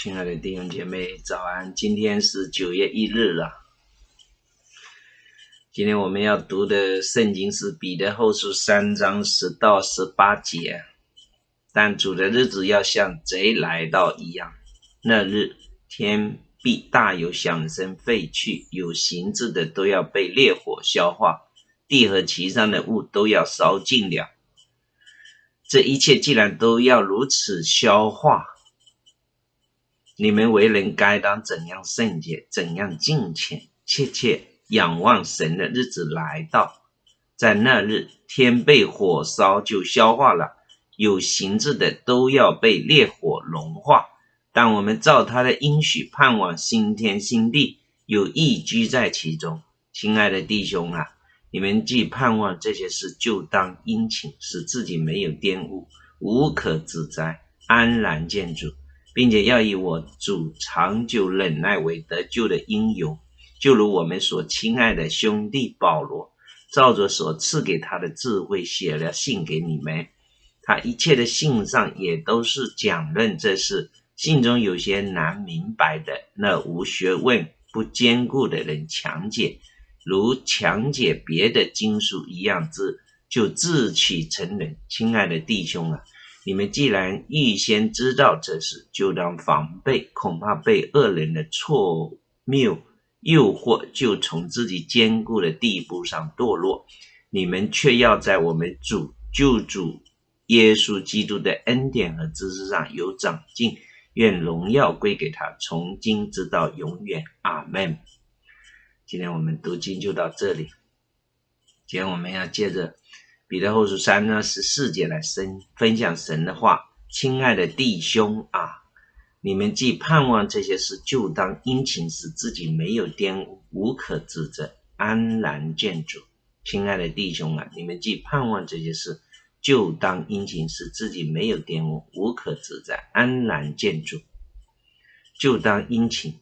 亲爱的弟兄姐妹，早安！今天是9月1日了。今天我们要读的圣经是彼得后书3章10到18节。但主的日子要像贼来到一样，那日天必大有响声废去，有形质的都要被烈火消化，地和其上的物都要烧尽了。这一切既然都要如此消化，你们为人该当怎样圣洁，怎样敬虔，切切仰望神的日子来到。在那日，天被火烧就消化了，有形质的都要被烈火融化。但我们照他的应许盼望新天新地，有义居在其中。亲爱的弟兄啊，你们既盼望这些事，就当殷勤，使自己没有玷污，无可指摘，安然见主，并且要以我主长久忍耐为得救的因由，就如我们所亲爱的兄弟保罗照着所赐给他的智慧写了信给你们。他一切的信上也都是讲论这事，信中有些难明白的，那无学问不坚固的人强解，如强解别的经书一样，就自取成人。亲爱的弟兄啊，你们既然预先知道这事，就当防备，恐怕被恶人的错谬诱惑，就从自己坚固的地步上堕落。你们却要在我们救主耶稣基督的恩典和知识上有长进，愿荣耀归给他，从今直到永远。阿们。今天我们读经就到这里。今天我们要接着彼得后书3章14节来分享神的话。亲爱的弟兄啊，你们既盼望这些事，就当殷勤，使自己没有玷污，无可指责，安然见主。亲爱的弟兄啊，你们既盼望这些事，就当殷勤，使自己没有玷污，无可指责，安然见主。就当殷勤。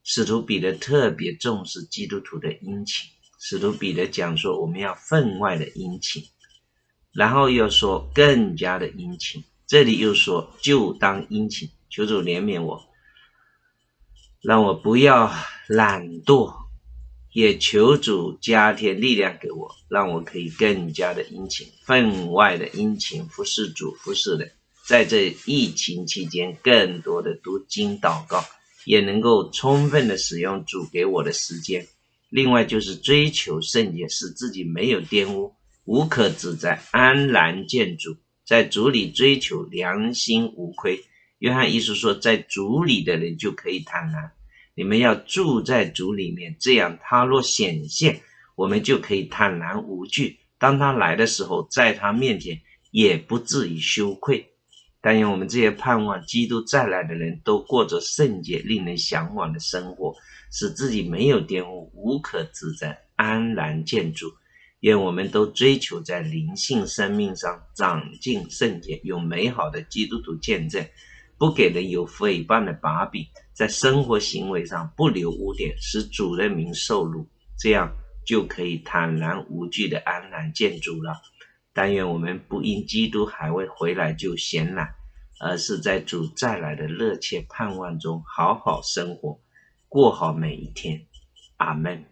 使徒彼得特别重视基督徒的殷勤。使徒彼得讲说，我们要分外的殷勤，然后又说更加的殷勤，这里又说就当殷勤。求主怜悯我，让我不要懒惰，也求主加添力量给我，让我可以更加的殷勤，分外的殷勤服侍主，服侍人。在这疫情期间，更多的读经祷告，也能够充分的使用主给我的时间。另外就是追求圣洁，使自己没有玷污，无可指责，安然见主。在主里追求良心无亏。约翰一书说，在主里的人就可以坦然。你们要住在主里面，这样他若显现，我们就可以坦然无惧。当他来的时候，在他面前也不至于羞愧。但愿我们这些盼望基督再来的人都过着圣洁令人向往的生活，使自己没有玷污，无可指责，安然见主。愿我们都追求在灵性生命上长进圣洁，有美好的基督徒见证，不给人有诽谤的把柄，在生活行为上不留污点，使主的名受辱，这样就可以坦然无惧的安然见主了。但愿我们不因基督还未回来就闲懒，而是在主再来的热切盼望中好好生活，过好每一天。阿们。